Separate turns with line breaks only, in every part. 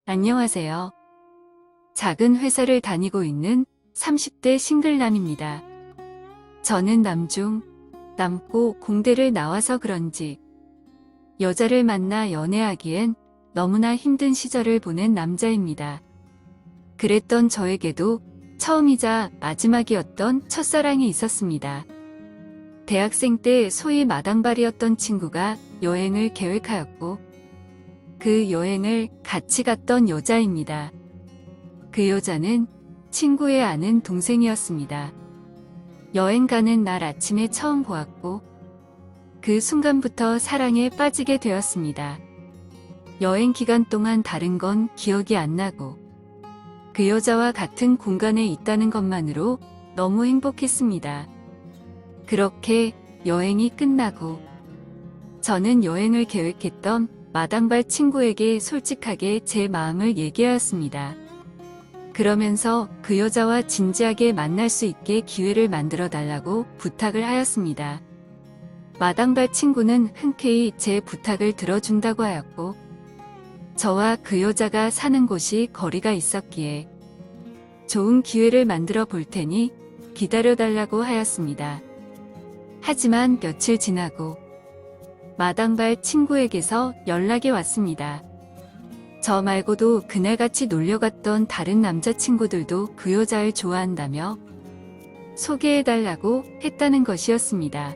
안녕하세요. 작은 회사를 다니고 있는 30대 싱글남입니다. 저는 남고 공대를 나와서 그런지 여자를 만나 연애하기엔 너무나 힘든 시절을 보낸 남자입니다. 그랬던 저에게도 처음이자 마지막이었던 첫사랑이 있었습니다. 대학생 때 소위 마당발이었던 친구가 여행을 계획하였고 그 여행을 같이 갔던 여자입니다. 그 여자는 친구의 아는 동생이었습니다. 여행 가는 날 아침에 처음 보았고 그 순간부터 사랑에 빠지게 되었습니다. 여행 기간 동안 다른 건 기억이 안 나고 그 여자와 같은 공간에 있다는 것만으로 너무 행복했습니다. 그렇게 여행이 끝나고 저는 여행을 계획했던 마당발 친구에게 솔직하게 제 마음을 얘기하였습니다. 그러면서 그 여자와 진지하게 만날 수 있게 기회를 만들어 달라고 부탁을 하였습니다. 마당발 친구는 흔쾌히 제 부탁을 들어준다고 하였고 저와 그 여자가 사는 곳이 거리가 있었기에 좋은 기회를 만들어 볼 테니 기다려달라고 하였습니다. 하지만 며칠 지나고 마당발 친구에게서 연락이 왔습니다. 저 말고도 그날 같이 놀려갔던 다른 남자친구들도 그 여자를 좋아한다며 소개해달라고 했다는 것이었습니다.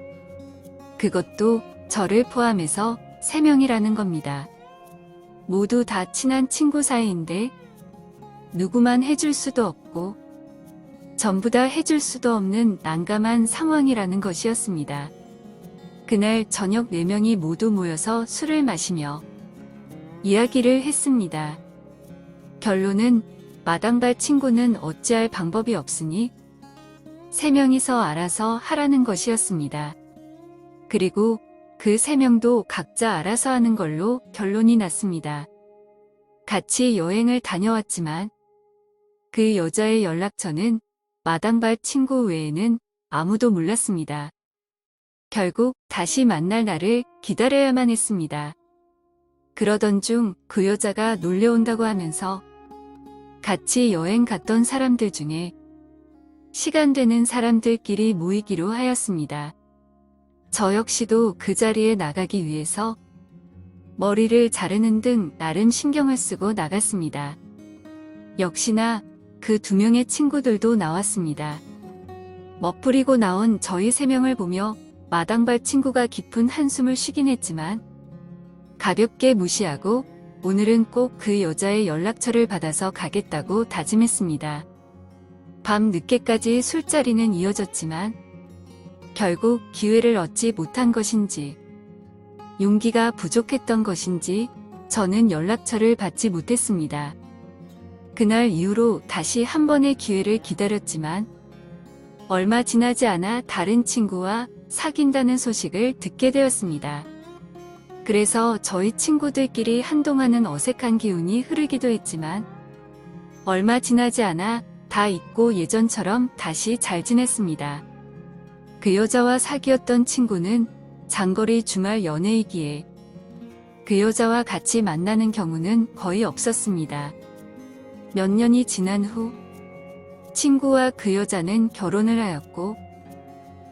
그것도 저를 포함해서 3명이라는 겁니다. 모두 다 친한 친구 사이인데 누구만 해줄 수도 없고 전부 다 해줄 수도 없는 난감한 상황이라는 것이었습니다. 그날 저녁 4명이 모두 모여서 술을 마시며 이야기를 했습니다. 결론은 마당발 친구는 어찌할 방법이 없으니 3명이서 알아서 하라는 것이었습니다. 그리고 그 3명도 각자 알아서 하는 걸로 결론이 났습니다. 같이 여행을 다녀왔지만 그 여자의 연락처는 마당발 친구 외에는 아무도 몰랐습니다. 결국 다시 만날 날을 기다려야만 했습니다. 그러던 중 그 여자가 놀려온다고 하면서 같이 여행 갔던 사람들 중에 시간 되는 사람들끼리 모이기로 하였습니다. 저 역시도 그 자리에 나가기 위해서 머리를 자르는 등 나름 신경을 쓰고 나갔습니다. 역시나 그 2명의 친구들도 나왔습니다. 멋부리고 나온 저희 3명을 보며 마당발 친구가 깊은 한숨을 쉬긴 했지만 가볍게 무시하고 오늘은 꼭 그 여자의 연락처를 받아서 가겠다고 다짐했습니다. 밤 늦게까지 술자리는 이어졌지만 결국 기회를 얻지 못한 것인지 용기가 부족했던 것인지 저는 연락처를 받지 못했습니다. 그날 이후로 다시 한 번의 기회를 기다렸지만 얼마 지나지 않아 다른 친구와 사귄다는 소식을 듣게 되었습니다. 그래서 저희 친구들끼리 한동안은 어색한 기운이 흐르기도 했지만 얼마 지나지 않아 다 잊고 예전처럼 다시 잘 지냈습니다. 그 여자와 사귀었던 친구는 장거리 주말 연애이기에 그 여자와 같이 만나는 경우는 거의 없었습니다. 몇 년이 지난 후 친구와 그 여자는 결혼을 하였고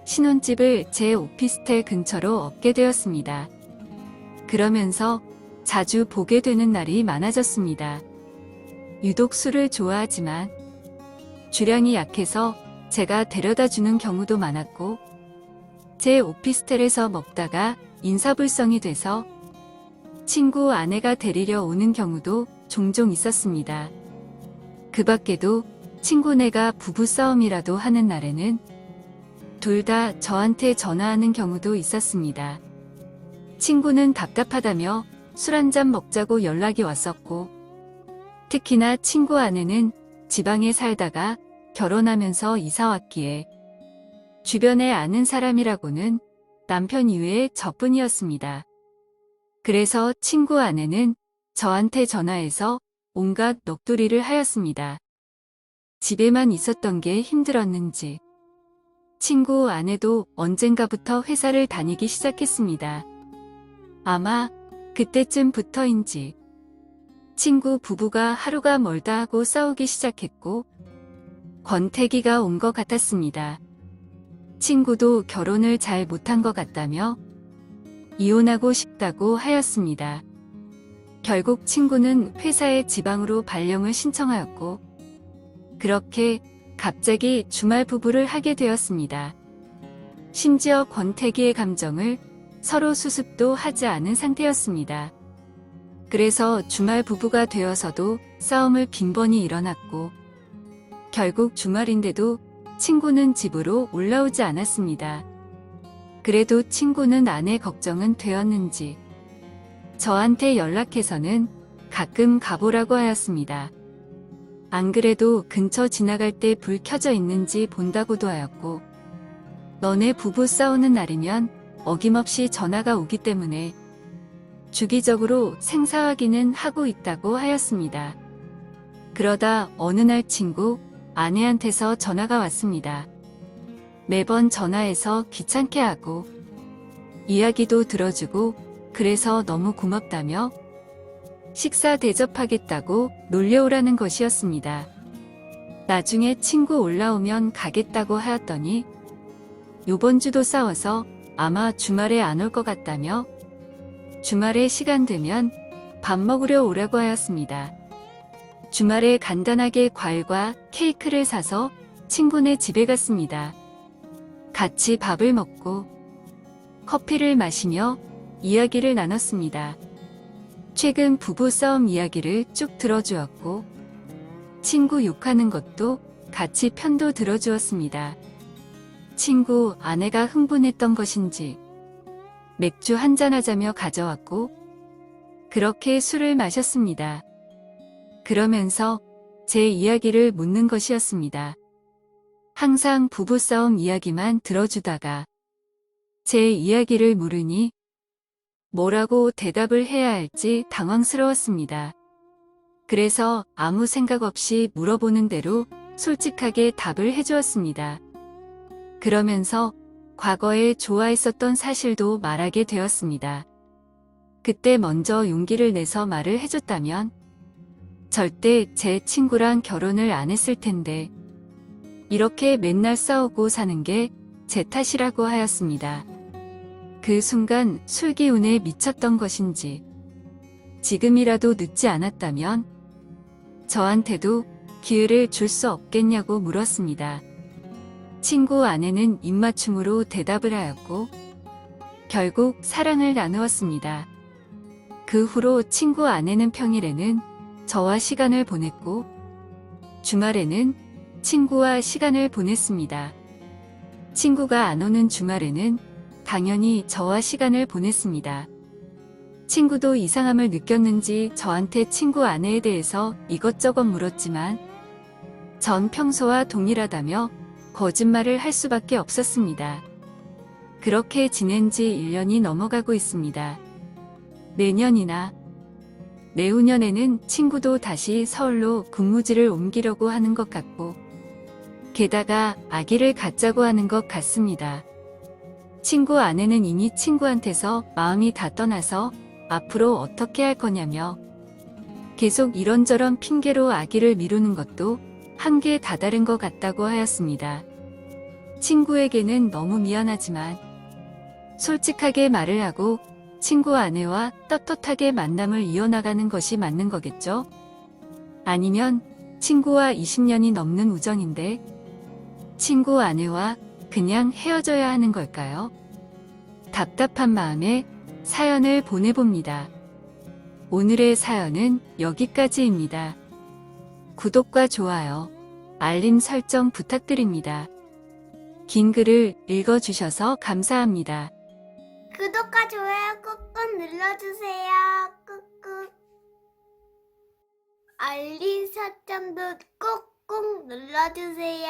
신혼집을 제 오피스텔 근처로 얻게 되었습니다. 그러면서 자주 보게 되는 날이 많아졌습니다. 유독 술을 좋아하지만 주량이 약해서 제가 데려다 주는 경우도 많았고 제 오피스텔에서 먹다가 인사불성이 돼서 친구 아내가 데리러 오는 경우도 종종 있었습니다. 그 밖에도 친구네가 부부싸움이라도 하는 날에는 둘 다 저한테 전화하는 경우도 있었습니다. 친구는 답답하다며 술 한잔 먹자고 연락이 왔었고 특히나 친구 아내는 지방에 살다가 결혼하면서 이사 왔기에 주변에 아는 사람이라고는 남편 이외에 저뿐이었습니다. 그래서 친구 아내는 저한테 전화해서 온갖 넋두리를 하였습니다. 집에만 있었던 게 힘들었는지 친구 아내도 언젠가부터 회사를 다니기 시작했습니다. 아마 그때쯤부터인지 친구 부부가 하루가 멀다 하고 싸우기 시작했고 권태기가 온 것 같았습니다. 친구도 결혼을 잘 못한 것 같다며 이혼하고 싶다고 하였습니다. 결국 친구는 회사에 지방으로 발령을 신청하였고 그렇게 갑자기 주말 부부를 하게 되었습니다. 심지어 권태기의 감정을 서로 수습도 하지 않은 상태였습니다. 그래서 주말 부부가 되어서도 싸움을 빈번히 일어났고 결국 주말인데도 친구는 집으로 올라오지 않았습니다. 그래도 친구는 아내 걱정은 되었는지 저한테 연락해서는 가끔 가보라고 하였습니다. 안 그래도 근처 지나갈 때 불 켜져 있는지 본다고도 하였고 너네 부부 싸우는 날이면 어김없이 전화가 오기 때문에 주기적으로 생사 확인은 하고 있다고 하였습니다. 그러다 어느 날 친구 아내한테서 전화가 왔습니다. 매번 전화해서 귀찮게 하고 이야기도 들어주고 그래서 너무 고맙다며 식사 대접하겠다고 놀려오라는 것이었습니다. 나중에 친구 올라오면 가겠다고 하였더니 요번 주도 싸워서 아마 주말에 안 올 것 같다며 주말에 시간 되면 밥 먹으려 오라고 하였습니다. 주말에 간단하게 과일과 케이크를 사서 친구네 집에 갔습니다. 같이 밥을 먹고 커피를 마시며 이야기를 나눴습니다. 최근 부부싸움 이야기를 쭉 들어주었고 친구 욕하는 것도 같이 편도 들어주었습니다. 친구 아내가 흥분했던 것인지 맥주 한잔하자며 가져왔고 그렇게 술을 마셨습니다. 그러면서 제 이야기를 묻는 것이었습니다. 항상 부부싸움 이야기만 들어주다가 제 이야기를 물으니 뭐라고 대답을 해야 할지 당황스러웠습니다. 그래서 아무 생각 없이 물어보는 대로 솔직하게 답을 해주었습니다. 그러면서 과거에 좋아했었던 사실도 말하게 되었습니다. 그때 먼저 용기를 내서 말을 해줬다면 절대 제 친구랑 결혼을 안 했을 텐데 이렇게 맨날 싸우고 사는 게 제 탓이라고 하였습니다. 그 순간 술 기운에 미쳤던 것인지 지금이라도 늦지 않았다면 저한테도 기회를 줄 수 없겠냐고 물었습니다. 친구 아내는 입맞춤으로 대답을 하였고 결국 사랑을 나누었습니다. 그 후로 친구 아내는 평일에는 저와 시간을 보냈고 주말에는 친구와 시간을 보냈습니다. 친구가 안 오는 주말에는 당연히 저와 시간을 보냈습니다. 친구도 이상함을 느꼈는지 저한테 친구 아내에 대해서 이것저것 물었지만 전 평소와 동일하다며 거짓말을 할 수밖에 없었습니다. 그렇게 지낸 지 1년이 넘어가고 있습니다. 내년이나 내후년에는 친구도 다시 서울로 근무지를 옮기려고 하는 것 같고 게다가 아기를 갖자고 하는 것 같습니다. 친구 아내는 이미 친구한테서 마음이 다 떠나서 앞으로 어떻게 할 거냐며 계속 이런저런 핑계로 아기를 미루는 것도 한계에 다다른 것 같다고 하였습니다. 친구에게는 너무 미안하지만 솔직하게 말을 하고 친구 아내와 떳떳하게 만남을 이어나가는 것이 맞는 거겠죠? 아니면 친구와 20년이 넘는 우정인데 친구 아내와 그냥 헤어져야 하는 걸까요? 답답한 마음에 사연을 보내봅니다. 오늘의 사연은 여기까지입니다. 구독과 좋아요, 알림 설정 부탁드립니다. 긴 글을 읽어주셔서 감사합니다.
구독과 좋아요 꾹꾹 눌러주세요. 꾹꾹. 알림 설정도 꾹꾹 눌러주세요.